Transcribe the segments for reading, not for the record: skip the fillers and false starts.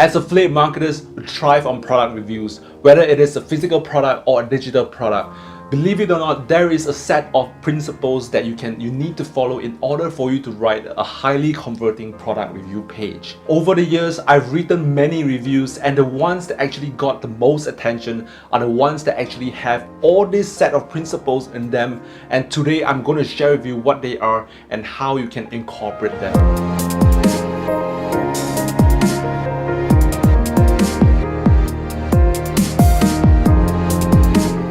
As affiliate marketers, we thrive on product reviews, whether it is a physical product or a digital product. Believe it or not, there is a set of principles that you need to follow in order for you to write a highly converting product review page. Over the years, I've written many reviews, and the ones that actually got the most attention are the ones that actually have all this set of principles in them. And today I'm going to share with you what they are and how you can incorporate them.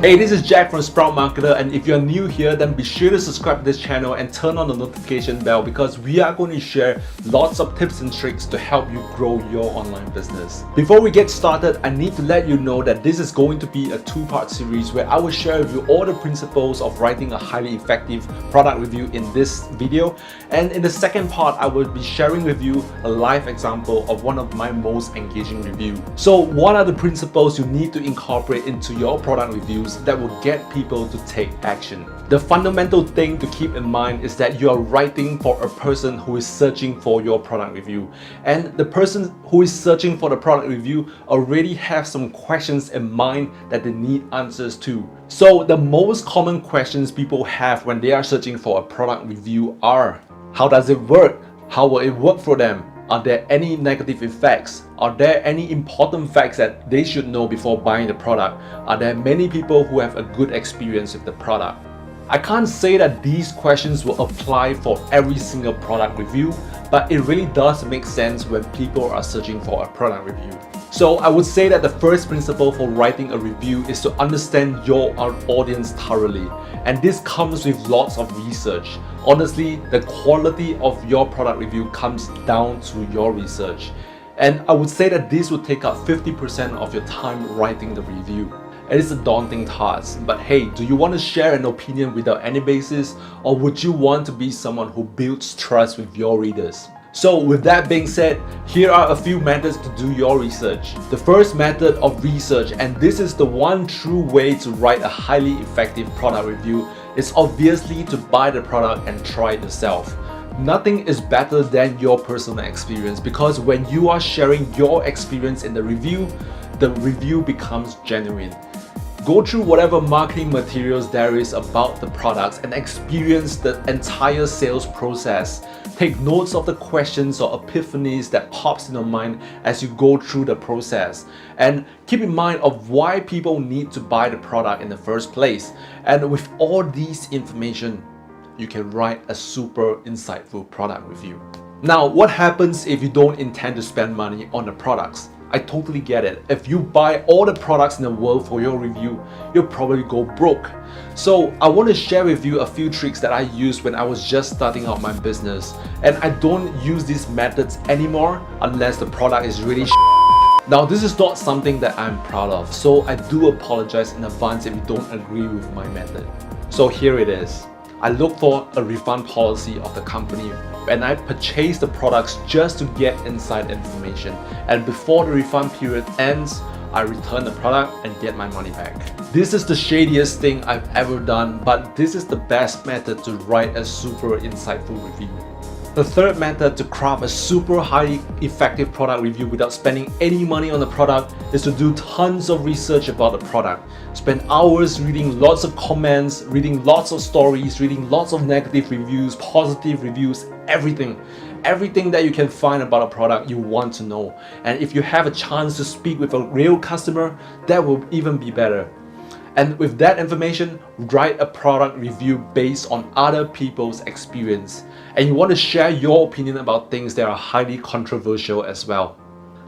Hey, this is Jack from Sprout Marketer, and if you're new here, then be sure to subscribe to this channel and turn on the notification bell because we are going to share lots of tips and tricks to help you grow your online business. Before we get started, I need to let you know that this is going to be a two-part series where I will share with you all the principles of writing a highly effective product review in this video. And in the second part, I will be sharing with you a live example of one of my most engaging reviews. So what are the principles you need to incorporate into your product reviews that will get people to take action? The fundamental thing to keep in mind is that you are writing for a person who is searching for your product review, and the person who is searching for the product review already have some questions in mind that they need answers to. So the most common questions people have when they are searching for a product review are: how does it work? How will it work for them? Are there any negative effects? Are there any important facts that they should know before buying the product? Are there many people who have a good experience with the product? I can't say that these questions will apply for every single product review, but it really does make sense when people are searching for a product review. So I would say that the first principle for writing a review is to understand your audience thoroughly. And this comes with lots of research. Honestly, the quality of your product review comes down to your research. And I would say that this would take up 50% of your time writing the review. It is a daunting task, but hey, do you want to share an opinion without any basis, or would you want to be someone who builds trust with your readers? So with that being said, here are a few methods to do your research. The first method of research, and this is the one true way to write a highly effective product review, is obviously to buy the product and try it yourself. Nothing is better than your personal experience, because when you are sharing your experience in the review becomes genuine. Go through whatever marketing materials there is about the products and experience the entire sales process. Take notes of the questions or epiphanies that pops in your mind as you go through the process. And keep in mind of why people need to buy the product in the first place. And with all these information, you can write a super insightful product review. Now, what happens if you don't intend to spend money on the products? I totally get it. If you buy all the products in the world for your review, you'll probably go broke. So I want to share with you a few tricks that I used when I was just starting out my business. And I don't use these methods anymore unless the product is really Now, this is not something that I'm proud of, so I do apologize in advance if you don't agree with my method. So here it is. I look for a refund policy of the company and I purchase the products just to get inside information. And before the refund period ends, I return the product and get my money back. This is the shadiest thing I've ever done, but this is the best method to write a super insightful review. The third method to craft a super highly effective product review without spending any money on the product is to do tons of research about the product. Spend hours reading lots of comments, reading lots of stories, reading lots of negative reviews, positive reviews, everything. Everything that you can find about a product you want to know. And if you have a chance to speak with a real customer, that will even be better. And with that information, write a product review based on other people's experience. And you want to share your opinion about things that are highly controversial as well.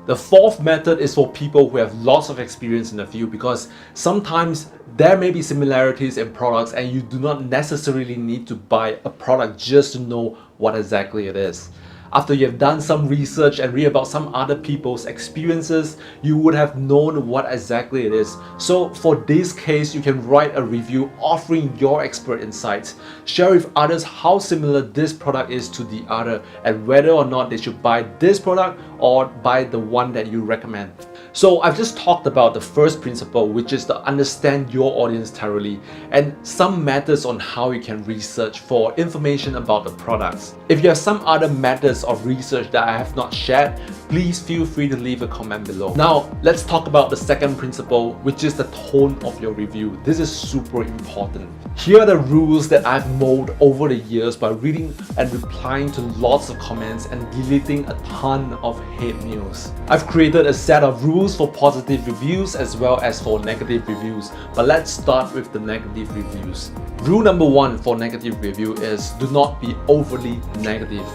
The fourth method is for people who have lots of experience in the field, because sometimes there may be similarities in products and you do not necessarily need to buy a product just to know what exactly it is. After you have done some research and read about some other people's experiences, you would have known what exactly it is. So for this case, you can write a review offering your expert insights. Share with others how similar this product is to the other and whether or not they should buy this product or buy the one that you recommend. So I've just talked about the first principle, which is to understand your audience thoroughly, and some methods on how you can research for information about the products. If you have some other methods sources of research that I have not shared, please feel free to leave a comment below. Now, let's talk about the second principle, which is the tone of your review. This is super important. Here are the rules that I've molded over the years by reading and replying to lots of comments and deleting a ton of hate mails. I've created a set of rules for positive reviews as well as for negative reviews, but let's start with the negative reviews. Rule number 1 for negative review is do not be overly negative,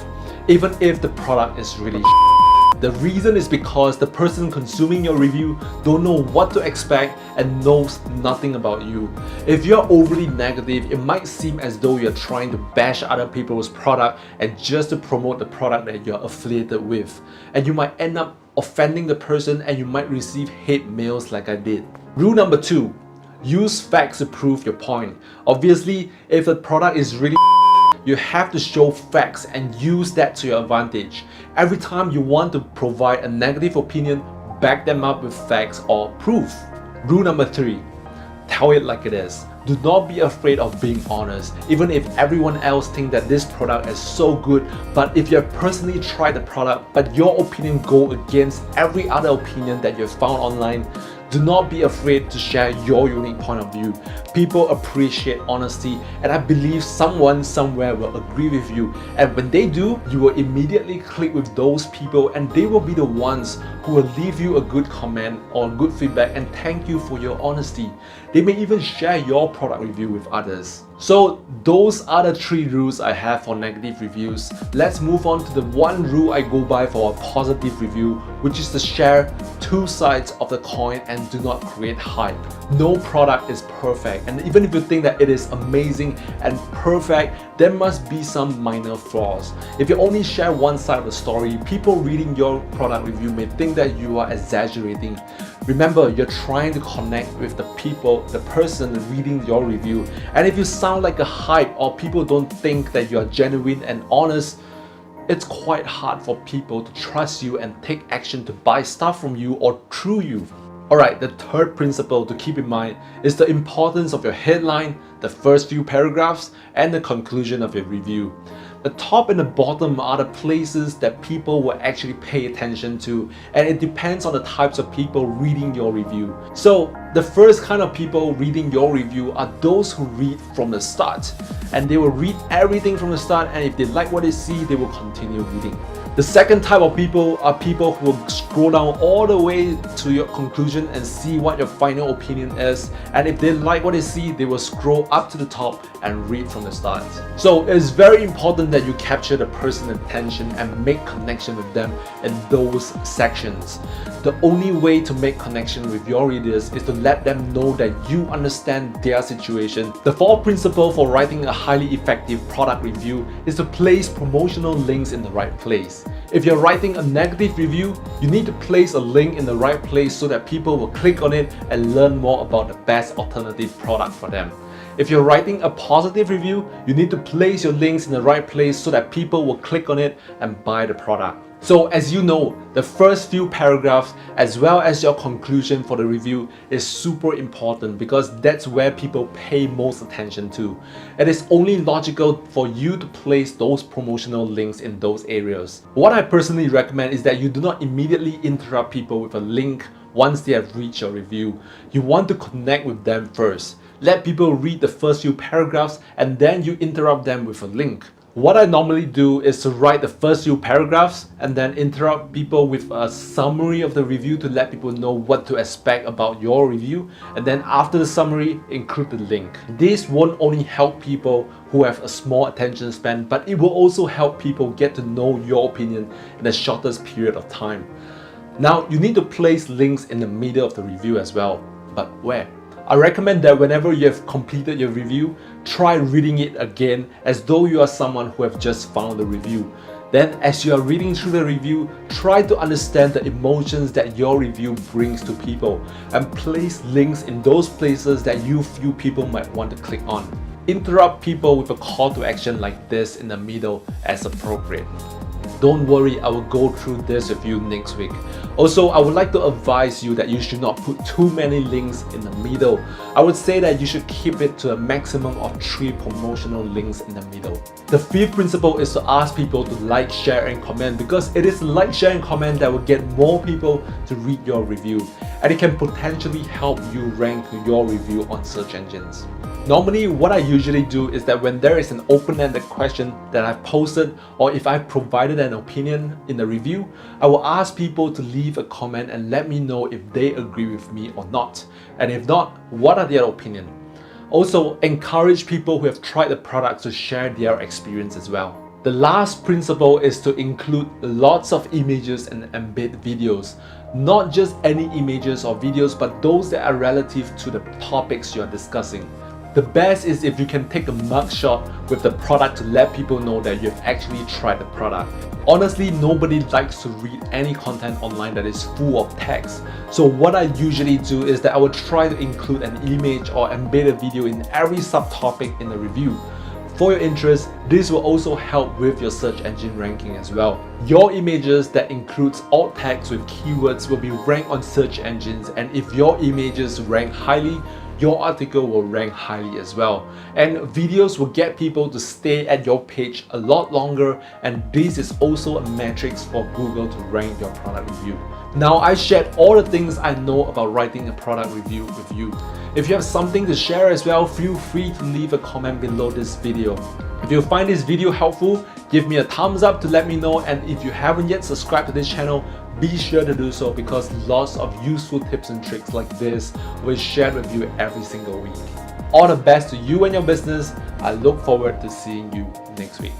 even if the product is really The reason is because the person consuming your review don't know what to expect and knows nothing about you. If you're overly negative, it might seem as though you're trying to bash other people's product and just to promote the product that you're affiliated with. And you might end up offending the person and you might receive hate mails like I did. Rule number 2, use facts to prove your point. Obviously, if a product is really you have to show facts and use that to your advantage. Every time you want to provide a negative opinion, back them up with facts or proof. Rule number 3, tell it like it is. Do not be afraid of being honest, even if everyone else thinks that this product is so good, but if you have personally tried the product but your opinion goes against every other opinion that you've found online, do not be afraid to share your unique point of view. People appreciate honesty, and I believe someone somewhere will agree with you. And when they do, you will immediately click with those people and they will be the ones who will leave you a good comment or good feedback and thank you for your honesty. They may even share your product review with others. So those are the 3 rules I have for negative reviews. Let's move on to the 1 rule I go by for a positive review, which is to share 2 sides of the coin and do not create hype. No product is perfect, and even if you think that it is amazing and perfect, there must be some minor flaws. If you only share one side of the story, people reading your product review may think that you are exaggerating. Remember, you're trying to connect with the people, the person reading your review, and if you sound like a hype or people don't think that you're genuine and honest, it's quite hard for people to trust you and take action to buy stuff from you or through you. Alright, the third principle to keep in mind is the importance of your headline, the first few paragraphs, and the conclusion of your review. The top and the bottom are the places that people will actually pay attention to, and it depends on the types of people reading your review. So the first kind of people reading your review are those who read from the start, and they will read everything from the start, and if they like what they see, they will continue reading. The second type of people are people who will scroll down all the way to your conclusion and see what your final opinion is, and if they like what they see, they will scroll up to the top and read from the start. So it's very important that you capture the person's attention and make connection with them in those sections. The only way to make connection with your readers is to let them know that you understand their situation. The fourth principle for writing a highly effective product review is to place promotional links in the right place. If you're writing a negative review, you need to place a link in the right place so that people will click on it and learn more about the best alternative product for them. If you're writing a positive review, you need to place your links in the right place so that people will click on it and buy the product. So as you know, the first few paragraphs as well as your conclusion for the review is super important because that's where people pay most attention to. It is only logical for you to place those promotional links in those areas. What I personally recommend is that you do not immediately interrupt people with a link once they have reached your review. You want to connect with them first. Let people read the first few paragraphs and then you interrupt them with a link. What I normally do is to write the first few paragraphs and then interrupt people with a summary of the review to let people know what to expect about your review, and then after the summary, include the link. This won't only help people who have a small attention span, but it will also help people get to know your opinion in the shortest period of time. Now, you need to place links in the middle of the review as well, but where? I recommend that whenever you have completed your review, try reading it again as though you are someone who have just found the review. Then as you are reading through the review, try to understand the emotions that your review brings to people and place links in those places that you feel people might want to click on. Interrupt people with a call to action like this in the middle as appropriate. Don't worry, I will go through this with you next week. Also, I would like to advise you that you should not put too many links in the middle. I would say that you should keep it to a maximum of 3 promotional links in the middle. The fifth principle is to ask people to like, share and comment, because it is like, share and comment that will get more people to read your review, and it can potentially help you rank your review on search engines. Normally, what I usually do is that when there is an open-ended question that I've posted, or if I've provided an opinion in the review, I will ask people to leave a comment and let me know if they agree with me or not. And if not, what are their opinion? Also, encourage people who have tried the product to share their experience as well. The last principle is to include lots of images and embed videos. Not just any images or videos, but those that are relative to the topics you are discussing. The best is if you can take a mugshot with the product to let people know that you've actually tried the product. Honestly, nobody likes to read any content online that is full of text. So what I usually do is that I will try to include an image or embed a video in every subtopic in the review. For your interest, this will also help with your search engine ranking as well. Your images that includes alt text with keywords will be ranked on search engines, and if your images rank highly, your article will rank highly as well. And videos will get people to stay at your page a lot longer, and this is also a metric for Google to rank your product review. Now, I shared all the things I know about writing a product review with you. If you have something to share as well, feel free to leave a comment below this video. If you find this video helpful, give me a thumbs up to let me know, and if you haven't yet subscribed to this channel, be sure to do so, because lots of useful tips and tricks like this will be shared with you every single week. All the best to you and your business. I look forward to seeing you next week.